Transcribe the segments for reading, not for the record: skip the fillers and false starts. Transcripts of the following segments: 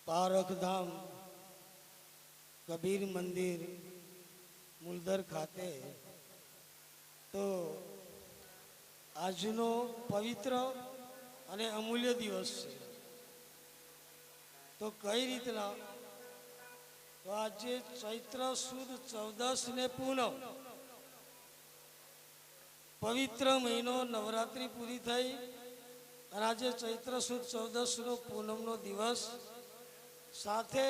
પારખધામ કબીર મંદિર મુલદર ખાતે તો આજનો પવિત્ર અને અમૂલ્ય દિવસ છે. તો કઈ રીતના તો આજે ચૈત્ર સુદ 14 ને પૂનમ, પવિત્ર મહિનો નવરાત્રી પૂરી થઈ અને આજે ચૈત્ર સુદ 14 નો પૂનમનો દિવસ સાથે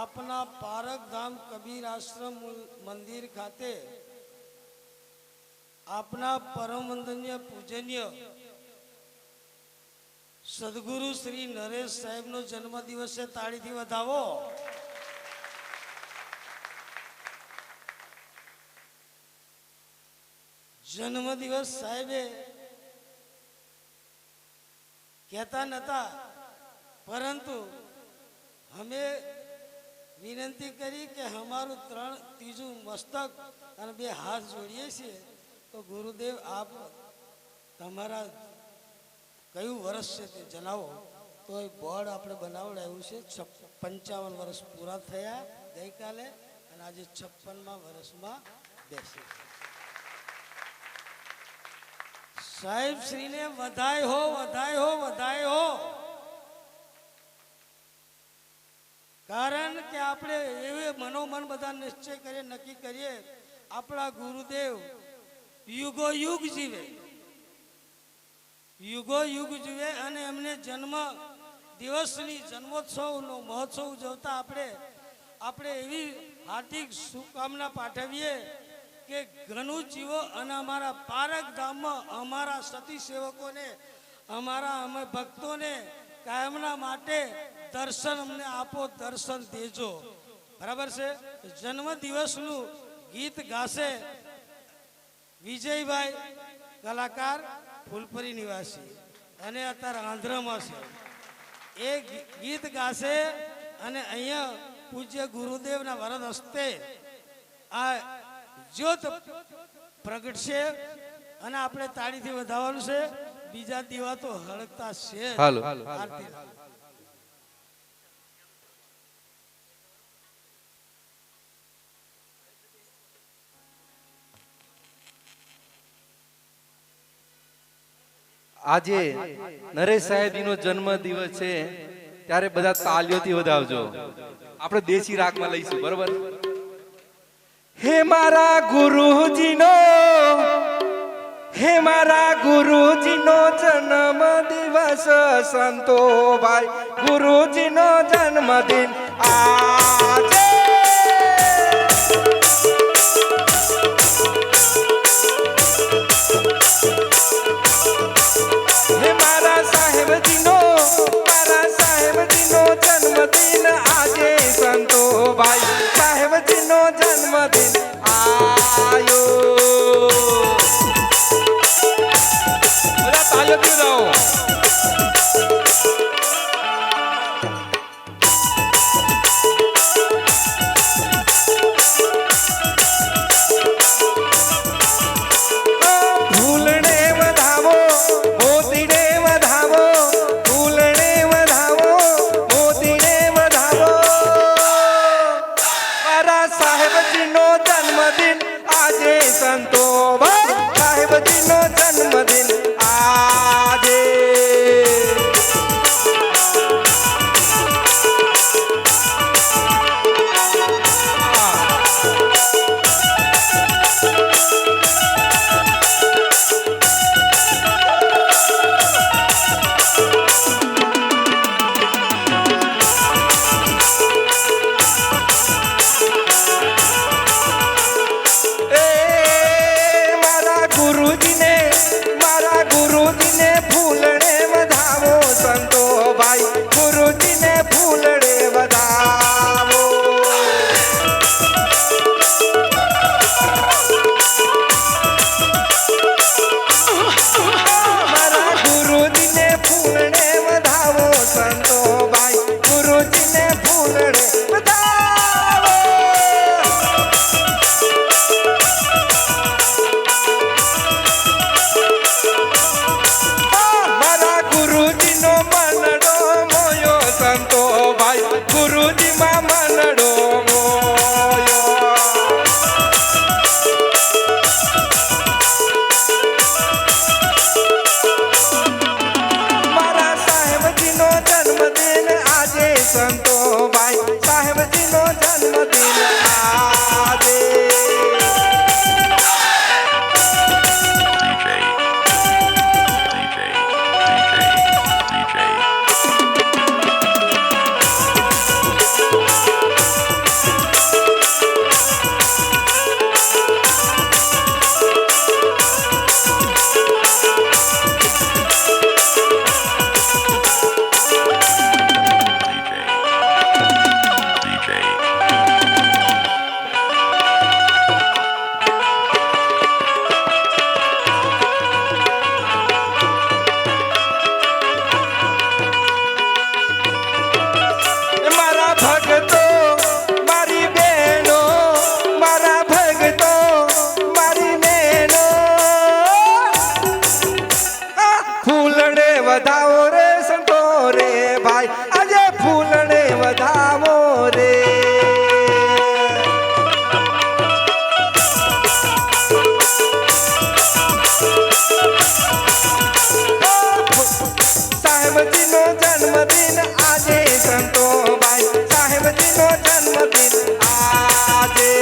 આપના પારખધામ કબીર આશ્રમ મંદિર ખાતે આપના પરમ વંદનીય પૂજનીય સદગુરુ શ્રી નરેશ સાહેબનો જન્મદિવસ છે. તાળીથી વધાવો. જન્મદિવસ સાહેબે કહેતા નતા, પરંતુ અમે વિનંતી કરી કે અમારું ત્રીજું મસ્તક અને 2 હાથ જોડીએ છીએ. તો ગુરુદેવ આપ તમારા કયું વર્ષ છે તે જણાવો. તો એ બોર્ડ આપણે બનાવડાવ્યું છે. 55 વર્ષ પૂરા થયા ગઈકાલે અને આજે 56મા વર્ષમાં બેસે. સાહેબ શ્રીને વધાય હો, વધાય હો, વધાય હો. કારણ કે આપણે એવે મનોમન બધા નિશ્ચય કરીએ, નક્કી કરીએ આપણા ગુરુદેવ યુગો યુગ જીવે, યુગો યુગ જીવે અને એમને જન્મ દિવસની જન્મોત્સવનો મહોત્સવ ઉજવતા આપણે એવી હાર્દિક શુભકામના પાઠવીએ કે ઘણું જીવો અને અમારા પારખધામમાં અમારા સતી સેવકોને, અમે ભક્તોને કાયમના માટે દર્શન અમને આપો, દર્શન દેજો. બરાબર છે. જન્મ દિવસનું ગીત ગાશે વિજયભાઈ, કલાકાર ફૂલપરી નિવાસી અને અત્યારે આંધ્રમાં છે. એ ગીત ગાશે અને અહીંયા પૂજ્ય ગુરુદેવના વરદ હસ્તે આ જ્યોત પ્રગટશે અને આપણે તાળીથી વધાવવાનું છે. બીજા દીવા તો હળગતા છે. આરતી આજે નરેશ સાહેબનો જન્મ દિવસ છે ત્યારે બધા તાલીઓથી વધાવજો. આપણે દેશી રાગમાં લઈશું. બરોબર. હે મારા ગુરુજીનો, હે મારા ગુરુજીનો જન્મ દિવસ સંતો ભાઈ, ગુરુજીનો જન્મદિન આજે. મારા સાહેબજીનો જન્મદિન આજે સંતો ભાઈ, સાહેબજીનો જન્મદિન આયો. બધા તાળીઓથી રહો. જન્મદિન આજે સંતોભાઈ સાહેબજીનો જન્મદિન આજે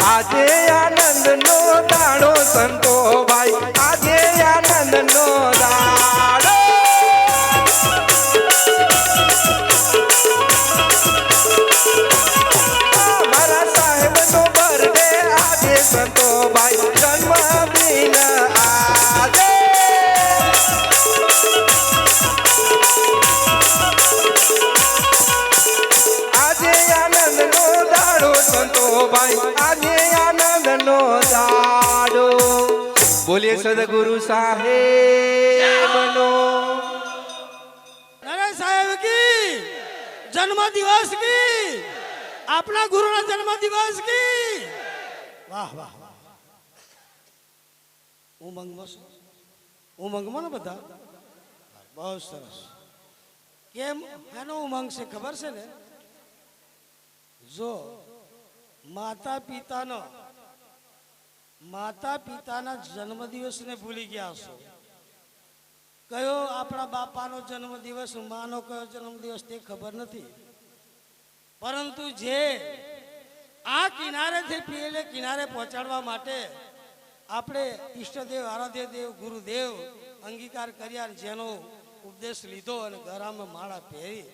આજે આનંદનો દાડો સંતોભાઈ આજે આનંદનો દાડો મારા સાહેબનો બર્થડે આજે સંતોભાઈ જન્મદિન આજે આજે આનંદનો દાડો સંતોભાઈ આજે આનંદનો દાડો બોલીએ સદગુરુ સાહેબનો નારાયણ સાહેબ કી જન્મ દિવસ કી આપણા ગુરુના જન્મ દિવસ કી વાહ વાહ વાહ ઉમંગમાં ને બધા બહુ સરસ કેમ એનો ઉમંગ છે ખબર છે ને જો માતા પિતાના જન્મદિવસને ભૂલી ગયા છો કયો આપણા બાપાનો જન્મદિવસ માનો કયો જન્મદિવસ તે ખબર નથી પરંતુ જે આ કિનારેથી પેલે કિનારે પહોંચાડવા માટે આપણે ઈષ્ટદેવ આરાધ્ય દેવ ગુરુદેવ અંગીકાર કર્યા જેનો ઉપદેશ લીધો અને ગળામાં માળા પહેરી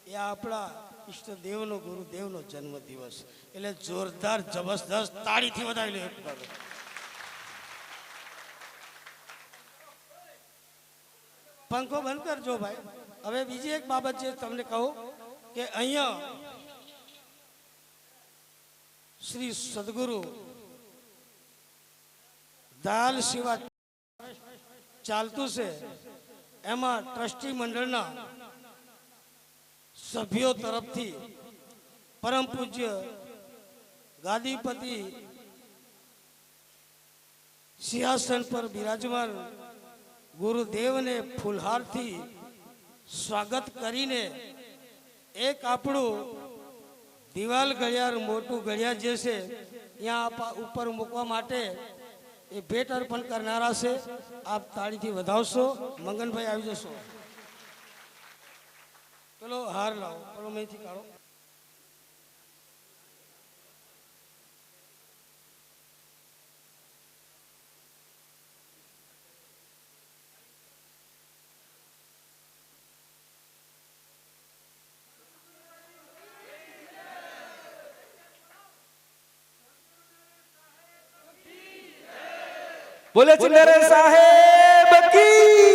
એ આપણા ઈષ્ટદેવનો ગુરુદેવનો જન્મદિવસ એટલે જોરદાર જબરદસ્ત તાળીથી વધાવી લે એક વાર પંખો બંધ કરજો ભાઈ હવે બીજી એક બાબત જે તમને કહું કે અહીંયા શ્રી સદગુરુ દયાલ સેવા ચાલતું છે એમાં ટ્રસ્ટી મંડળના સભ્યો તરફથી પરમ પૂજ્ય ગાદીપતિ સિંહાસન પર બિરાજમાન ગુરુદેવને ફૂલહારથી સ્વાગત કરીને એક આપણું દિવાલ ઘડિયાળ મોટું ઘડિયાળ જે છે ત્યાં ઉપર મૂકવા માટે એ ભેટ અર્પણ કરનારા છે આપ તાળીથી વધાવશો મંગનભાઈ આવી જશો પેલો હાર લાવો પેલો મેથી કાઢો બોલે ચિંદરે સાહેબ કી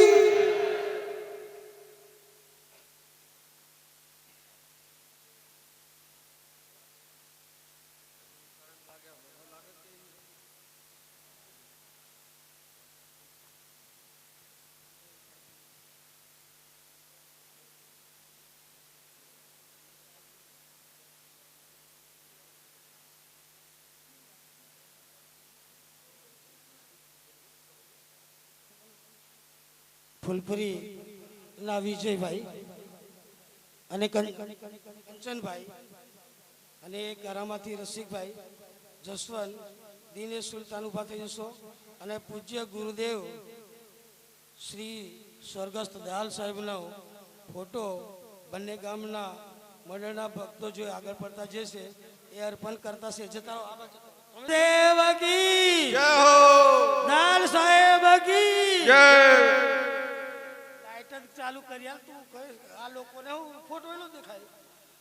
ફૂલપુરી ના વિજયભાઈ અને કંચનભાઈ અને કરામાંથી રસિકભાઈ જસવંત દિનેશ સુલતાન ઉભા થઈ જશો અને પૂજ્ય ગુરુદેવ શ્રી સ્વર્ગસ્થ દયાલ સાહેબનો ફોટો બંને ગામના મંડળના ભક્તો જો આગળ પડતા જશે એ અર્પણ કરતા છે જતા દેવકી જય હો દયાલ સાહેબ કી જય ચાલુ કર્યા તું આ લોકોને હું ફોટો એનો દેખાય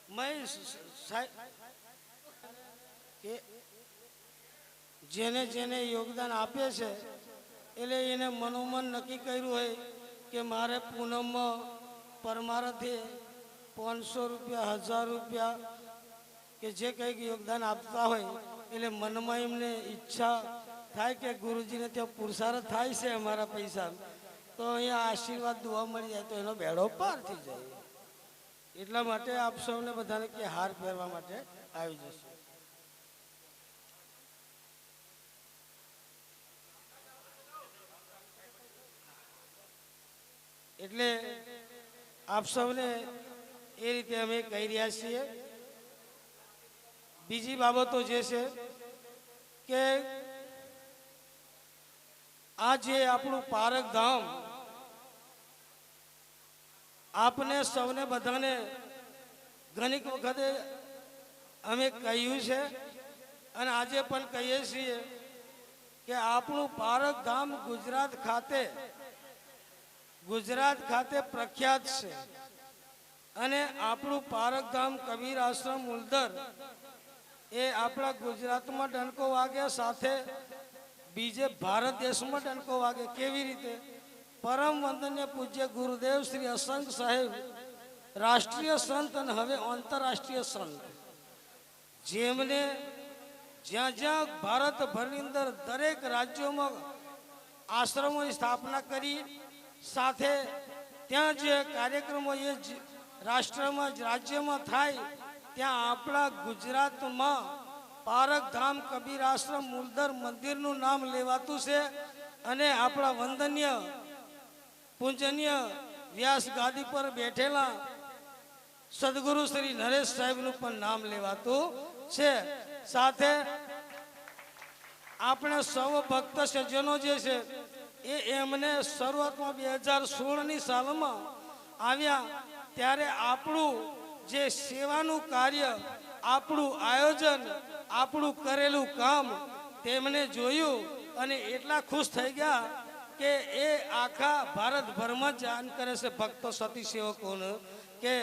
મેં કે જેને જેને યોગદાન આપે છે એટલે એને મનોમન નક્કી કર્યું હોય કે મારે પૂનમમાં પરમારથે 500 રૂપિયા 1000 રૂપિયા કે જે કંઈક યોગદાન આપતા હોય એટલે મનમાં એમને ઈચ્છા થાય કે ગુરુજીને ત્યાં પુરુષાર્થ થાય છે અમારા પૈસા તો અહીંયા આશીર્વાદ દુઆ મળી જાય તો એનો બેડો પાર થઈ જાય એટલા માટે આપ સૌને બધાને કે હાર પહેરવા માટે આવી જશે એટલે આપ સૌને એ રીતે અમે કહી રહ્યા છીએ. બીજી બાબતો જે છે કે આ જે આપણું પારક ધામ આપને સૌને બધાને ઘણી વખતે અમે કહ્યું છે અને આજે પણ કહીએ છીએ કે આપણું પારક ધામ ગુજરાત ખાતે પ્રખ્યાત છે. અને આપણું પારક ધામ કબીર આશ્રમ મુલદર એ આપણા ગુજરાતમાં ડંકો વાગે, સાથે બીજે ભારત દેશમાં ડંકો વાગે. કેવી રીતે? પરમ વંદનીય પૂજ્ય ગુરુદેવ શ્રી અસંગ સાહેબ, રાષ્ટ્રીય સંત અને હવે આંતરરાષ્ટ્રીય સંત, જેમને જ્યાં જ્યાં ભારતભરની અંદર દરેક રાજ્યોમાં આશ્રમોની સ્થાપના કરી, સાથે ત્યાં જે કાર્યક્રમો એ રાષ્ટ્રમાં રાજ્યમાં થાય ત્યાં આપણા ગુજરાતમાં પારક ધામ કબીર આશ્રમ મુલદર મંદિરનું નામ લેવાતું છે. અને આપણા વંદનીય પૂજનીય વ્યાસ ગાદી પર બેઠેલા સદગુરુ શ્રી નરેશ સાહેબનું પણ નામ લેવાતું છે. સાથે આપણે સૌ ભક્ત સજ્જનો જે છે એ એમને શરૂઆતમાં 2016ની સાલમાં આવ્યા ત્યારે આપણું જે સેવાનું કાર્ય, આપણું આયોજન, આપણું કરેલું કામ તેમને જોયું અને એટલા ખુશ થઈ ગયા કે એ આખા ભારતભરમાં જાણ કરે છે ભક્તો સતી સેવકોને કે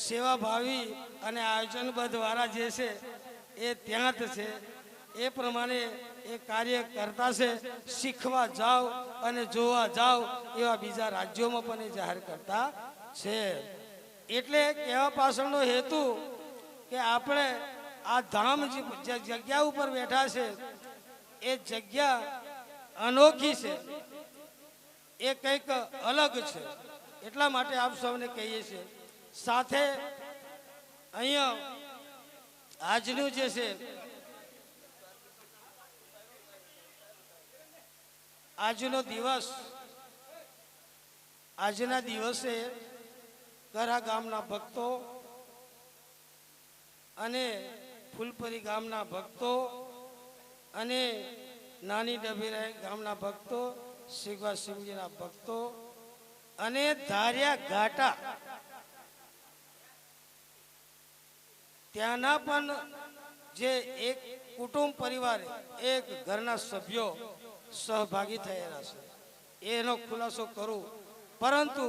સેવાભાવી અને આયોજનબદ્ધ વાળા જે છે એ ત્યાં જ છે. એ પ્રમાણે એ કાર્ય કરતા છે. શીખવા જાઓ અને જોવા જાઓ એવા બીજા રાજ્યોમાં પણ એ જાહેર કરતા છે. એટલે કહેવા પાછળનો હેતુ કે આપણે આ ધામ જે જગ્યા ઉપર બેઠા છે એ જગ્યા અનોખી છે, એ કંઈક અલગ છે. એટલા માટે આપ સૌને કહીએ છીએ. સાથે અહીંયા આજનું જે છે આજના દિવસે ગરા ગામના ભક્તો અને ફૂલપરી ગામના ભક્તો અને નાની ડભીરાઈ ગામના ભક્તો, શીગવા સિંહજીના ભક્તો અને ધાર્યા ઘાટા ત્યાંના પણ જે એક કુટુંબ પરિવાર, એક ઘરના સભ્યો સહભાગી થયેલા છે. એનો ખુલાસો કરું. પરંતુ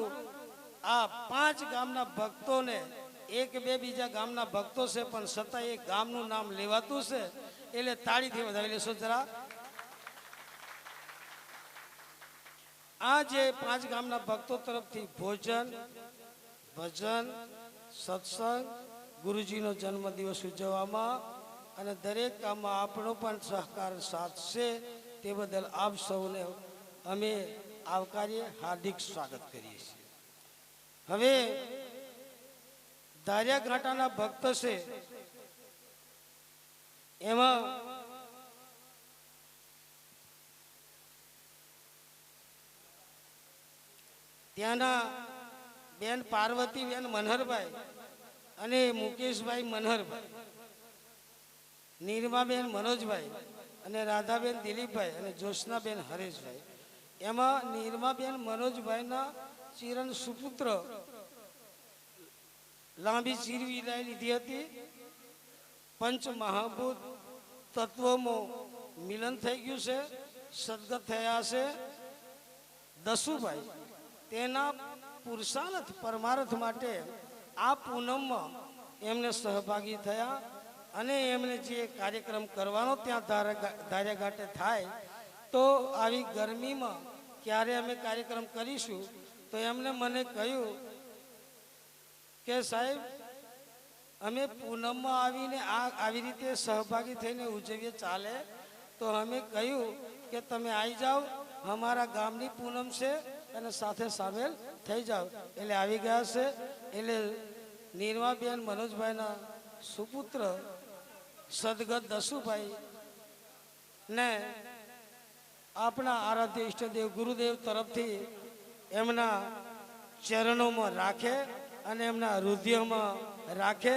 આ 5 ગામના ભક્તોને, એક બે બીજા ગામના ભક્તો છે પણ છતાં એ ગામનું નામ લેવાતું છે, એટલે તાળીથી વધાવી લેશો જરા. આ જે 5 ગામના ભક્તો તરફથી ભોજન, ભજન, સત્સંગ, ગુરુજીનો જન્મદિવસ ઉજવવામાં અને દરેક કામમાં આપણો પણ સહકાર સાથ છે, તે બદલ આપ સૌને અમે આવકારીએ, હાર્દિક સ્વાગત કરીએ છીએ. હવે ધાર્યા ઘાટાના ભક્ત છે એમાં ત્યાંના બેન પાર્વતીબેન મનહરભાઈ અને મુકેશભાઈ મનહરભાઈ, નીરમાબેન મનોજભાઈ અને રાધાબેન દિલીપભાઈ અને જ્યોત્સનાબેન હરેશભાઈ. એમાં નીરમાબેન મનોજભાઈના ચિરણ સુપુત્ર લાંબી ચીરવિદાય લીધી હતી. પંચ મહાભૂત તત્વોમાં મિલન થઈ ગયું છે, સદગત થયા છે. દસુભાઈ તેના પુરુષાર્થ પરમાર્થ માટે આ પૂનમમાં એમને સહભાગી થયા અને એમને જે કાર્યક્રમ કરવાનો ત્યાં ધાર્યા ઘાટે થાય, તો આવી ગરમીમાં ક્યારે અમે કાર્યક્રમ કરીશું, તો એમને મને કહ્યું કે સાહેબ અમે પૂનમમાં આવીને આવી રીતે સહભાગી થઈને ઉજવીએ ચાલે? તો અમે કહ્યું કે તમે આવી જાઓ, અમારા ગામની પૂનમ છે અને સાથે સામેલ થઈ જાઓ. એટલે આવી ગયા છે. એટલે નીરમાબેન મનોજભાઈના સુપુત્ર સદગત દસુભાઈ ને આપણા આરાધ્ય ઈષ્ટદેવ ગુરુદેવ તરફથી એમના ચરણોમાં રાખે અને એમના હૃદયમાં રાખે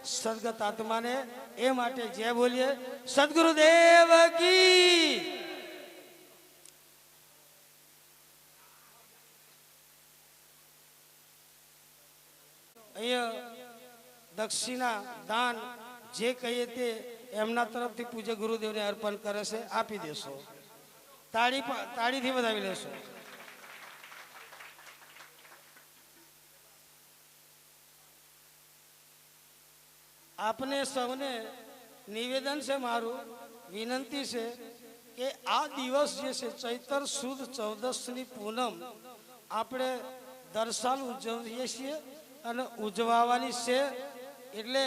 સદગત આત્માને. એ માટે જય બોલીએ સદગુરુદેવ કી. અહીંયા દક્ષિણા દાન જે કહીએ તે એમના તરફથી પૂજ્ય ગુરુદેવને અર્પણ કરે છે. આપી દેશો. તાળીથી વધાવી લેશો. આપને સૌને નિવેદન છે, મારું વિનંતી છે કે આ દિવસ જે છે ચૈત્ર સુદ 14ની પૂનમ આપણે દર સાલ ઉજવીએ છીએ અને ઉજવવાની છે. એટલે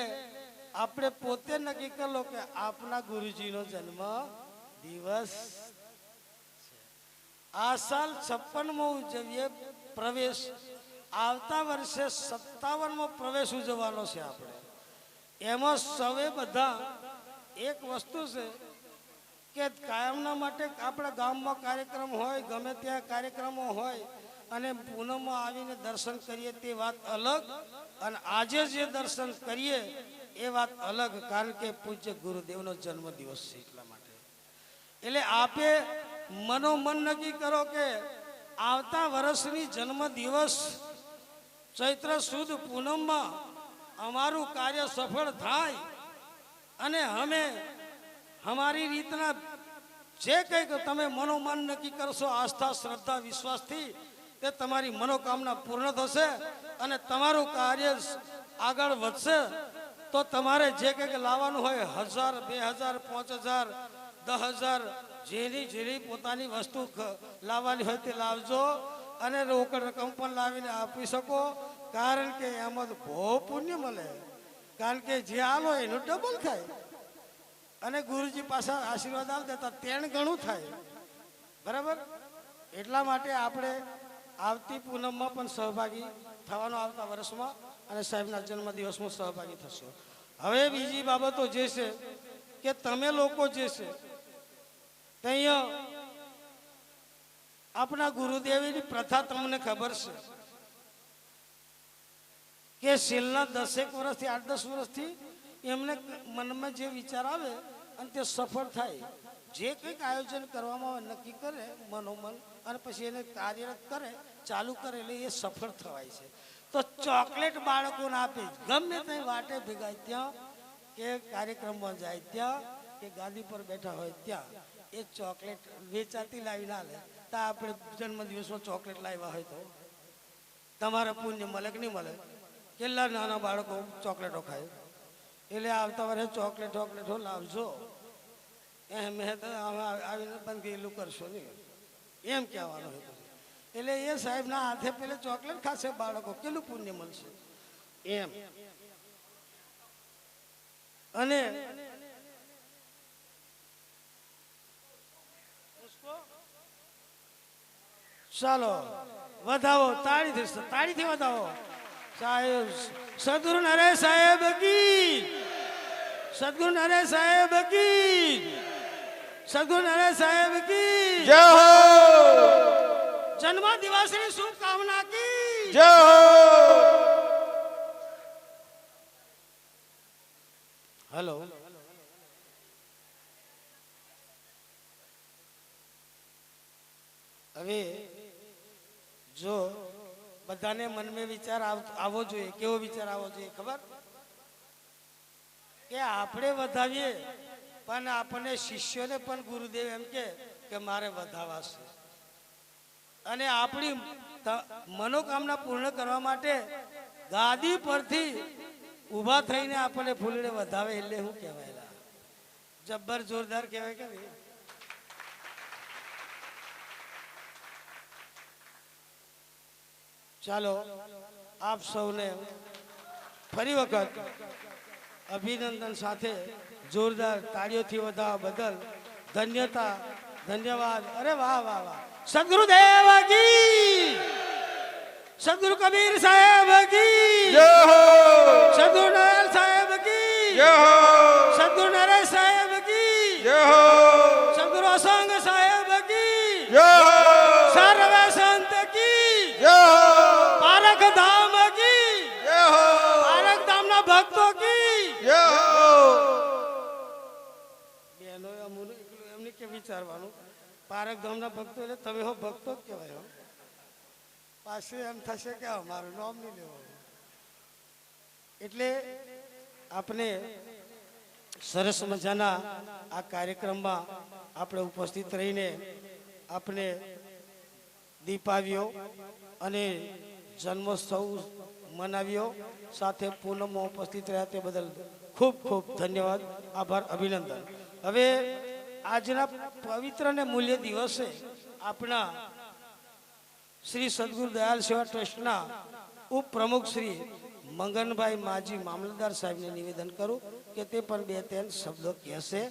આપણે પોતે નક્કી કરી લો કે આપના ગુરુજીનો જન્મ દિવસ આ સાલ 56મો ઉજવીએ પ્રવેશ. આવતા વર્ષે 57મો પ્રવેશ ઉજવવાનો છે આપણે. એમાં સૌએ બધા એક વસ્તુ છે કે કાયમના માટે આપણા ગામમાં કાર્યક્રમ હોય, ગમે ત્યાં કાર્યક્રમો હોય અને પૂનમમાં આવીને દર્શન કરીએ તે વાત અલગ, અને આજે જે દર્શન કરીએ એ વાત અલગ. કારણ કે પૂજ્ય ગુરુદેવનો જન્મદિવસ છે એટલા માટે. એટલે આપે મનોમન નક્કી કરો કે આવતા વર્ષની જન્મદિવસ ચૈત્ર સુદ પૂનમમાં અમારું કાર્ય સફળ થાય અને અમે અમારી રીતના જે કંઈક તમે મનોમન નક્કી કરશો આસ્થા શ્રદ્ધા વિશ્વાસથી તે તમારી મનોકામના પૂર્ણ થશે અને તમારું કાર્ય આગળ વધશે. તો તમારે જે કંઈક લાવવાનું હોય 1000 2000 5000 10000 જેની પોતાની વસ્તુ લાવવાની હોય તે લાવજો અને રોકડ રકમ પણ લાવીને આપી શકો. કારણ કે એમાં તો બહુ પુણ્ય મળે. કારણ કે જે આલો એનું ડબલ થાય અને ગુરુજી પાછા આશીર્વાદ આપ દેતા 3 ગણું થાય. બરાબર. એટલા માટે આપણે આવતી પૂનમમાં પણ સહભાગી થવાનો આવતા વર્ષમાં અને સાહેબના જન્મદિવસમાં સહભાગી થશો. હવે બીજી બાબતો જે છે કે તમે લોકો જે છે તે અહીંયા આપણા ગુરુદેવની પ્રથા તમને ખબર છે કે છેલ્લા 10 વર્ષથી 8-10 વર્ષથી એમને મનમાં જે વિચાર આવે અને તે સફળ થાય. જે કંઈક આયોજન કરવામાં આવે નક્કી કરે મનોમન અને પછી એને કાર્યરત કરે ચાલુ કરે એટલે એ સફળ થવાય છે. તો ચોકલેટ બાળકોને આપે ગમે ત્યાં વાટે ભેગાય ત્યાં કે કાર્યક્રમમાં જાય ત્યાં કે ગાદી પર બેઠા હોય ત્યાં એ ચોકલેટ વેચાતી લાવી ના લે. તો આપણે જન્મદિવસમાં ચોકલેટ લાવ્યા હોય તો તમારે પુણ્ય મળે કે નહીં મળે? કેટલા નાના બાળકો ચોકલેટો ખાય. એટલે આવતા વર્ષે ચોકલેટો લાવજો. મેં તો આવીને બંધ ગયેલું કરશો નહીં એમ કહેવાનું હતું. એટલે એ સાહેબના હાથે પેલે ચોકલેટ ખાશે બાળકો, કેટલું પુણ્ય મળશે એમ. અને ચાલો વધાવો, તાળીથી વધાવો. સાહેબ સદગુરુ નરેશ સાહેબ કી, સદગુરુ નરેશ સાહેબ કી, સદગુરુ નરેશ સાહેબ કી જય હો. જન્મ દિવસની શુભકામના કી જય હો. હેલો. હવે જો બધાને મનમાં વિચાર આવવો જોઈએ. કેવો વિચાર આવવો જોઈએ ખબર? કે આપણે વધાવીએ પણ આપણને શિષ્યોને પણ ગુરુદેવ એમ કે મારે વધાવા છે. અને આપણી મનોકામના પૂર્ણ કરવા માટે ગાદી પરથી ઊભા થઈને આપણને ફૂલને વધાવે એટલે શું કહેવાય? જબ્બર જોરદાર કહેવાય કે નહીં? ચાલો આપ સૌને ફરી વખત અભિનંદન સાથે જોરદાર તાળીઓથી વધાવવા બદલ ધન્યવાદ. અરે વાહ વાહ વાહ. સદગુરુદેવ કી, સદગુરુ કબીર સાહેબ કી જય હો. સદગુરુ નરેશ સાહેબ કી જય હો. સદગુરુ નરેશ સાહેબ કી જય હો. સદગુરુ અસંગ સાહેબ કી જય હો. સર્વે સંત કી જય હો. પારખ ધામ કી જય કે વિચારવાનું. પારક ધામના ભક્તો એટલે તમે હો ભક્તો જ કહેવાય. હો પાછું એમ થશે કે મારું નામ નહીં લેવાનું. એટલે આપણે સરસ મજાના આ કાર્યક્રમમાં આપણે ઉપસ્થિત રહીને આપણે દીપાવ્યો અને જન્મોત્સવ મનાવ્યો, સાથે પૂનમમાં ઉપસ્થિત રહ્યા તે બદલ ખૂબ ખૂબ ધન્યવાદ, આભાર, અભિનંદન. હવે આજના પવિત્ર અને મૂલ્ય દિવસે આપણા શ્રી સદગુરુ દયાલ સેવા ટ્રસ્ટના ઉપપ્રમુખ શ્રી મંગનભાઈ માજી મામલતદાર સાહેબને નિવેદન કરું કે તે પણ 2-3 શબ્દો કહેશે.